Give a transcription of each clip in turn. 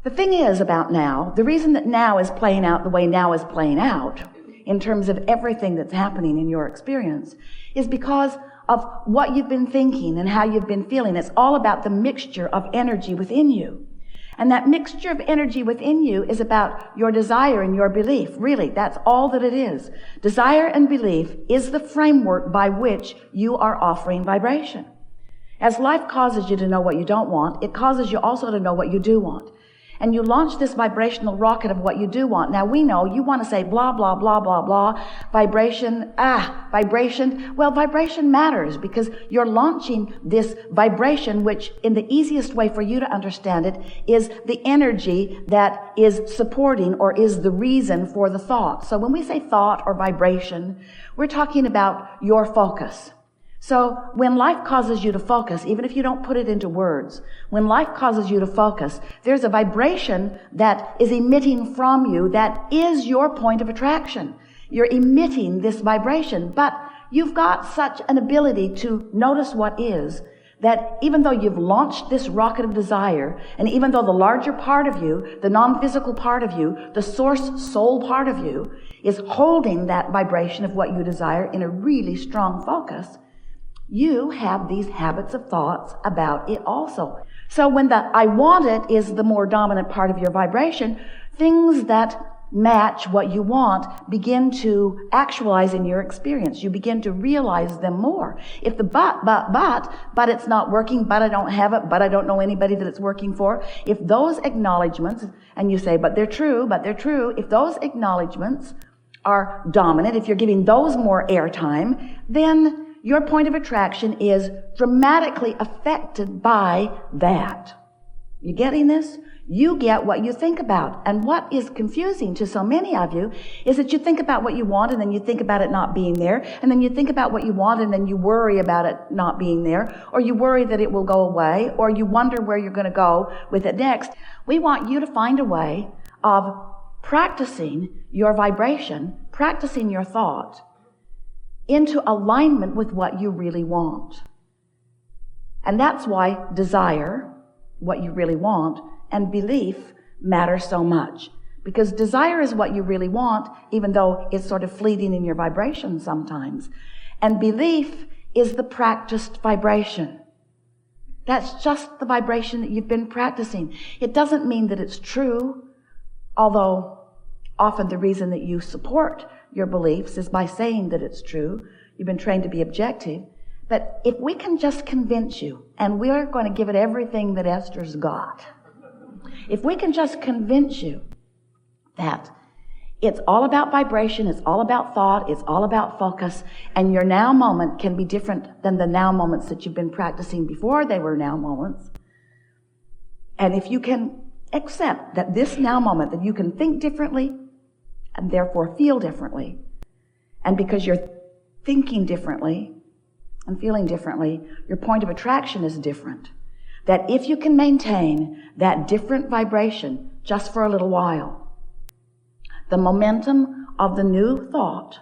The thing is about now, the reason that now is playing out the way now is playing out in terms of everything that's happening in your experience is because of what you've been thinking and how you've been feeling. It's all about the mixture of energy within you. And that mixture of energy within you is about your desire and your belief. Really, that's all that it is. Desire and belief is the framework by which you are offering vibration. As life causes you to know what you don't want, it causes you also to know what you do want. And you launch this vibrational rocket of what you do want. Now we know you want to say blah, blah, blah, blah, blah, vibration, vibration. Well, vibration matters because you're launching this vibration, which in the easiest way for you to understand it is the energy that is supporting or is the reason for the thought. So when we say thought or vibration, we're talking about your focus. So when life causes you to focus, even if you don't put it into words, when life causes you to focus, there's a vibration that is emitting from you that is your point of attraction. You're emitting this vibration, but you've got such an ability to notice what is that even though you've launched this rocket of desire, and even though the larger part of you, the non-physical part of you, the source soul part of you, is holding that vibration of what you desire in a really strong focus, you have these habits of thoughts about it also. So when the I want it is the more dominant part of your vibration, things that match what you want begin to actualize in your experience. You begin to realize them more. If the but it's not working, but I don't have it, but I don't know anybody that it's working for. If those acknowledgments, and you say, but they're true, if those acknowledgments are dominant, if you're giving those more airtime, then your point of attraction is dramatically affected by that. You getting this? You get what you think about. And what is confusing to so many of you is that you think about what you want and then you think about it not being there. And then you think about what you want and then you worry about it not being there. Or you worry that it will go away. Or you wonder where you're going to go with it next. We want you to find a way of practicing your vibration, practicing your thought, into alignment with what you really want. And that's why desire, what you really want, and belief matter so much. Because desire is what you really want, even though it's sort of fleeting in your vibration sometimes. And belief is the practiced vibration. That's just the vibration that you've been practicing. It doesn't mean that it's true, although often the reason that you support your beliefs is by saying that it's true. You've been trained to be objective. But if we can just convince you, and we're going to give it everything that Esther's got, if we can just convince you that it's all about vibration, it's all about thought, it's all about focus, and your now moment can be different than the now moments that you've been practicing before they were now moments. And if you can accept that this now moment, that you can think differently, and therefore feel differently. And because you're thinking differently and feeling differently, your point of attraction is different. That if you can maintain that different vibration just for a little while, the momentum of the new thought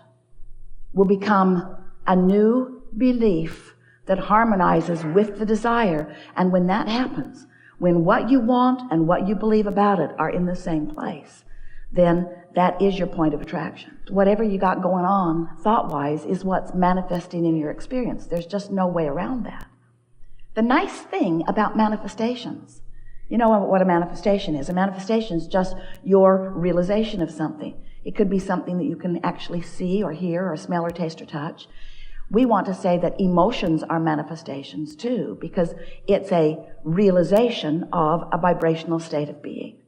will become a new belief that harmonizes with the desire. And when that happens, when what you want and what you believe about it are in the same place, then that is your point of attraction. Whatever you got going on thought-wise is what's manifesting in your experience. There's just no way around that. The nice thing about manifestations, you know what a manifestation is. A manifestation is just your realization of something. It could be something that you can actually see or hear or smell or taste or touch. We want to say that emotions are manifestations too, because it's a realization of a vibrational state of being.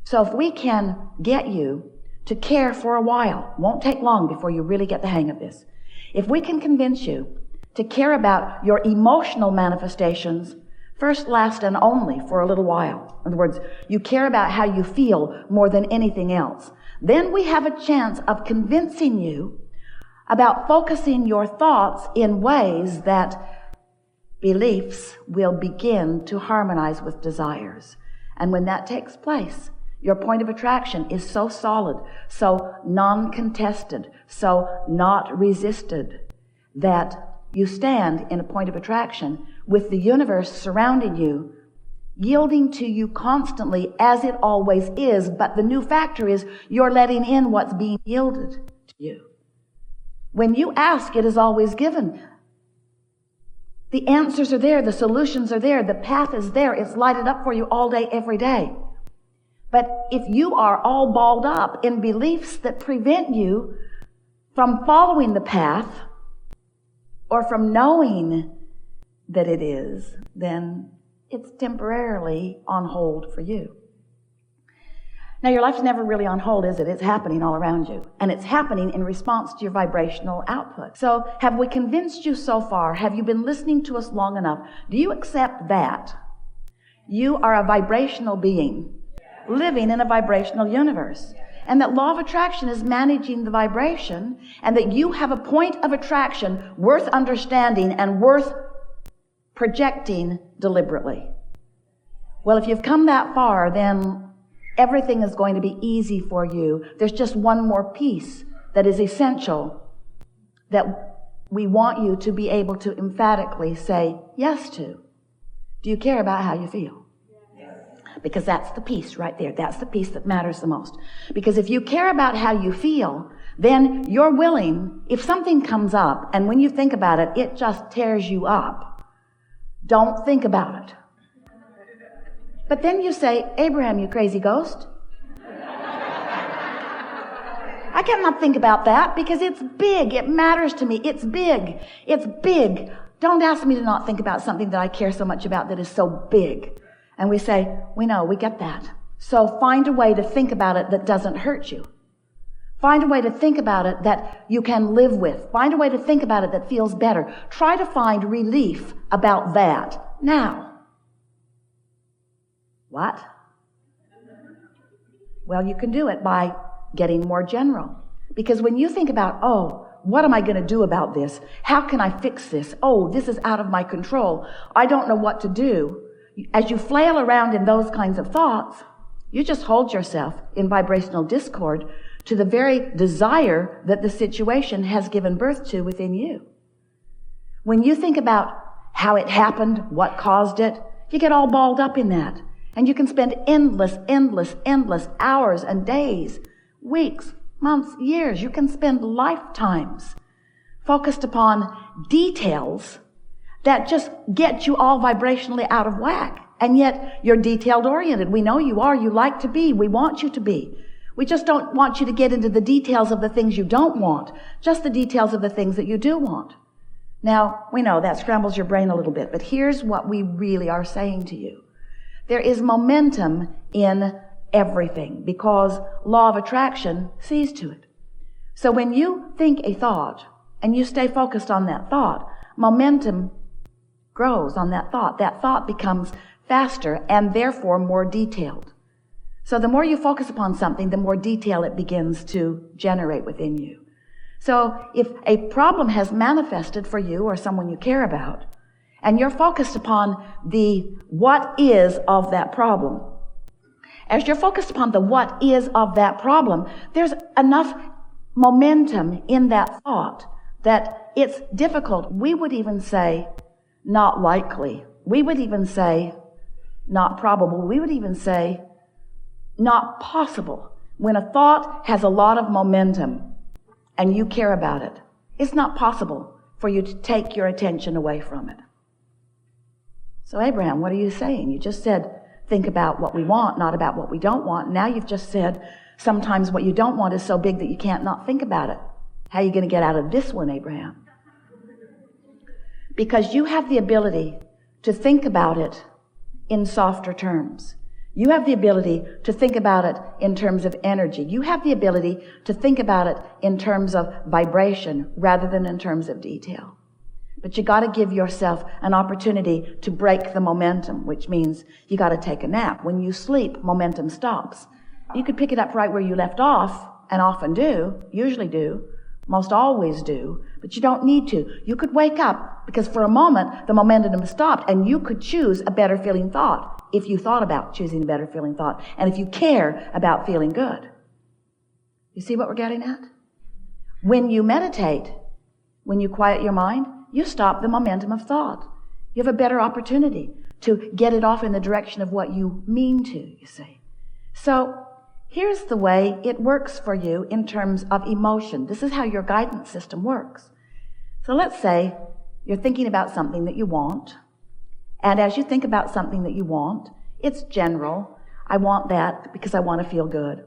So if we can get you to care for a while, won't take long before you really get the hang of this. If we can convince you to care about your emotional manifestations first, last, and only for a little while. In other words, you care about how you feel more than anything else. Then we have a chance of convincing you about focusing your thoughts in ways that beliefs will begin to harmonize with desires. And when that takes place, your point of attraction is so solid, so non-contested, so not resisted, that you stand in a point of attraction with the universe surrounding you yielding to you constantly as it always is, but the new factor is you're letting in what's being yielded to you. When you ask, it is always given. The answers are there, the solutions are there, the path is there, it's lighted up for you all day, every day. But if you are all balled up in beliefs that prevent you from following the path or from knowing that it is, then it's temporarily on hold for you. Now, your life's never really on hold, is it? It's happening all around you. And it's happening in response to your vibrational output. So, have we convinced you so far? Have you been listening to us long enough? Do you accept that you are a vibrational being living in a vibrational universe? And that law of attraction is managing the vibration, and that you have a point of attraction worth understanding and worth projecting deliberately. Well, if you've come that far, then everything is going to be easy for you. There's just one more piece that is essential that we want you to be able to emphatically say yes to. Do you care about how you feel? Yes. Because that's the piece right there. That's the piece that matters the most. Because if you care about how you feel, then you're willing, if something comes up and when you think about it, it just tears you up, don't think about it. But then you say, Abraham, you crazy ghost. I cannot think about that because it's big. It matters to me. It's big. It's big. Don't ask me to not think about something that I care so much about that is so big. And we say, we know, we get that. So find a way to think about it that doesn't hurt you. Find a way to think about it that you can live with. Find a way to think about it that feels better. Try to find relief about that now. What? Well, you can do it by getting more general. Because when you think about, oh, what am I going to do about this? How can I fix this? Oh, this is out of my control. I don't know what to do. As you flail around in those kinds of thoughts, you just hold yourself in vibrational discord to the very desire that the situation has given birth to within you. When you think about how it happened, what caused it, you get all balled up in that. And you can spend endless hours and days, weeks, months, years. You can spend lifetimes focused upon details that just get you all vibrationally out of whack. And yet you're detailed oriented. We know you are. You like to be. We want you to be. We just don't want you to get into the details of the things you don't want, just the details of the things that you do want. Now, we know that scrambles your brain a little bit, but here's what we really are saying to you. There is momentum in everything because law of attraction sees to it. So when you think a thought and you stay focused on that thought, momentum grows on that thought. That thought becomes faster and therefore more detailed. So the more you focus upon something, the more detail it begins to generate within you. So if a problem has manifested for you or someone you care about, and you're focused upon the what is of that problem. As you're focused upon the what is of that problem, there's enough momentum in that thought that it's difficult. We would even say not likely. We would even say not probable. We would even say not possible. When a thought has a lot of momentum and you care about it, it's not possible for you to take your attention away from it. So Abraham, what are you saying? You just said, think about what we want, not about what we don't want. Now you've just said, sometimes what you don't want is so big that you can't not think about it. How are you going to get out of this one, Abraham? Because you have the ability to think about it in softer terms. You have the ability to think about it in terms of energy. You have the ability to think about it in terms of vibration rather than in terms of detail. But you got to give yourself an opportunity to break the momentum, which means you got to take a nap. When you sleep, momentum stops. You could pick it up right where you left off, and often do, usually do, most always do, but you don't need to. You could wake up because for a moment the momentum stopped, and you could choose a better feeling thought if you thought about choosing a better feeling thought, and if you care about feeling good. You see what we're getting at? When you meditate, when you quiet your mind, you stop the momentum of thought. You have a better opportunity to get it off in the direction of what you mean to, you see. So here's the way it works for you in terms of emotion. This is how your guidance system works. So let's say you're thinking about something that you want, and as you think about something that you want, it's general. I want that because I want to feel good.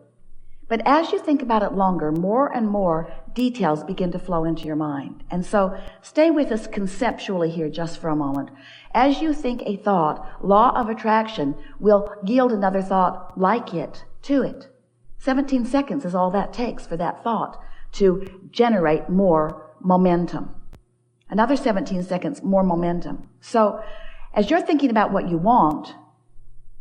But as you think about it longer, more and more details begin to flow into your mind. And so stay with us conceptually here just for a moment. As you think a thought, law of attraction will yield another thought like it to it. 17 seconds is all that takes for that thought to generate more momentum. Another 17 seconds, more momentum. So as you're thinking about what you want,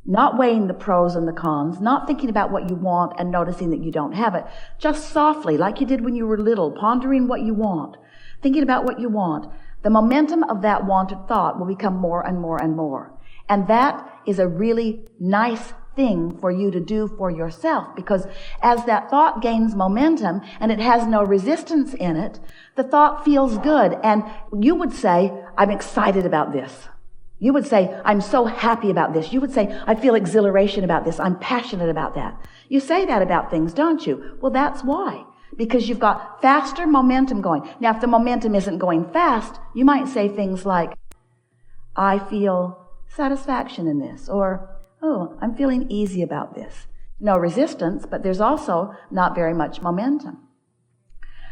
not weighing the pros and the cons, not thinking about what you want and noticing that you don't have it, just softly, like you did when you were little, pondering what you want, thinking about what you want, the momentum of that wanted thought will become more and more and more. And that is a really nice thing for you to do for yourself, because as that thought gains momentum and it has no resistance in it, the thought feels good. And you would say, I'm excited about this. You would say, I'm so happy about this. You would say, I feel exhilaration about this. I'm passionate about that. You say that about things, don't you? Well, that's why. Because you've got faster momentum going. Now, if the momentum isn't going fast, you might say things like, I feel satisfaction in this, or, oh, I'm feeling easy about this. No resistance, but there's also not very much momentum.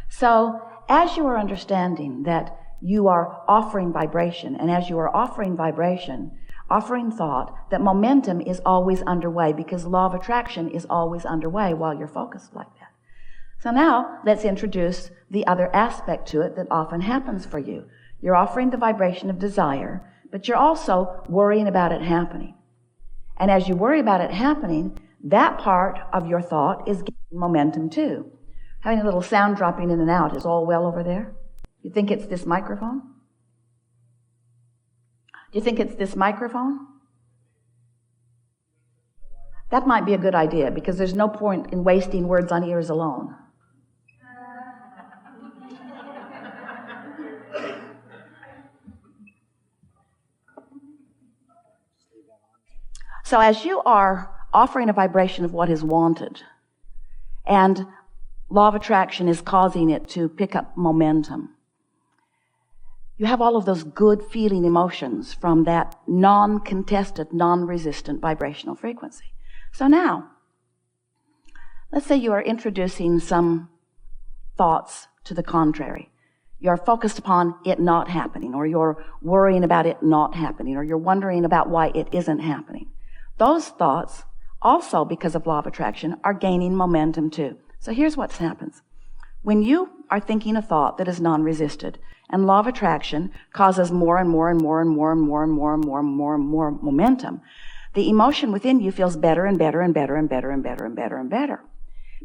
So, as you are understanding that you are offering vibration, and as you are offering vibration, offering thought, that momentum is always underway, because law of attraction is always underway while you're focused like that. So now, let's introduce the other aspect to it that often happens for you. You're offering the vibration of desire, but you're also worrying about it happening. And as you worry about it happening, that part of your thought is gaining momentum too. Having a little sound dropping in and out. Is all well over there? You think it's this microphone? Do you think it's this microphone? That might be a good idea, because there's no point in wasting words on ears alone. So as you are offering a vibration of what is wanted, and law of attraction is causing it to pick up momentum, you have all of those good feeling emotions from that non-contested, non-resistant vibrational frequency. So now, let's say you are introducing some thoughts to the contrary. You're focused upon it not happening, or you're worrying about it not happening, or you're wondering about why it isn't happening. Those thoughts, also because of law of attraction, are gaining momentum too. So here's what happens. When you are thinking a thought that is non-resisted, and law of attraction causes more and more and more and more and more and more and more and more and more momentum, the emotion within you feels better and better and better and better and better and better and better.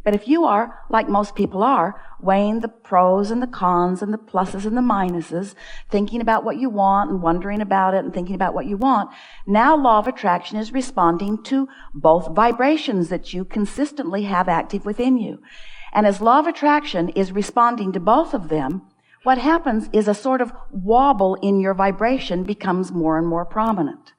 But if you are, like most people are, weighing the pros and the cons and the pluses and the minuses, thinking about what you want and wondering about it and thinking about what you want, now law of attraction is responding to both vibrations that you consistently have active within you. And as law of attraction is responding to both of them, what happens is a sort of wobble in your vibration becomes more and more prominent.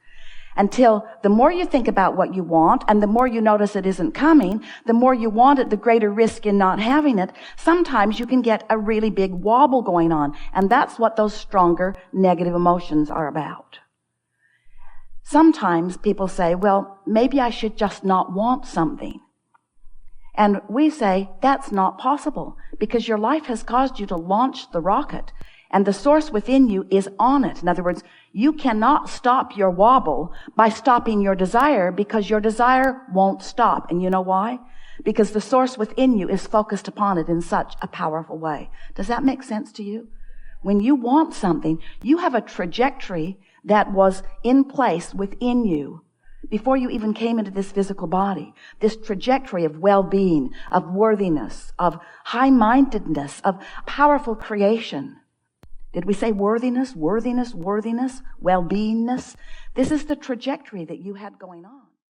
Until the more you think about what you want and the more you notice it isn't coming, the more you want it, the greater risk in not having it. Sometimes you can get a really big wobble going on. And that's what those stronger negative emotions are about. Sometimes people say, well, maybe I should just not want something. And we say, that's not possible, because your life has caused you to launch the rocket, and the source within you is on it. In other words, you cannot stop your wobble by stopping your desire, because your desire won't stop. And you know why? Because the source within you is focused upon it in such a powerful way. Does that make sense to you? When you want something, you have a trajectory that was in place within you before you even came into this physical body. This trajectory of well-being, of worthiness, of high-mindedness, of powerful creation. Did we say worthiness, worthiness, worthiness, well-beingness? This is the trajectory that you had going on.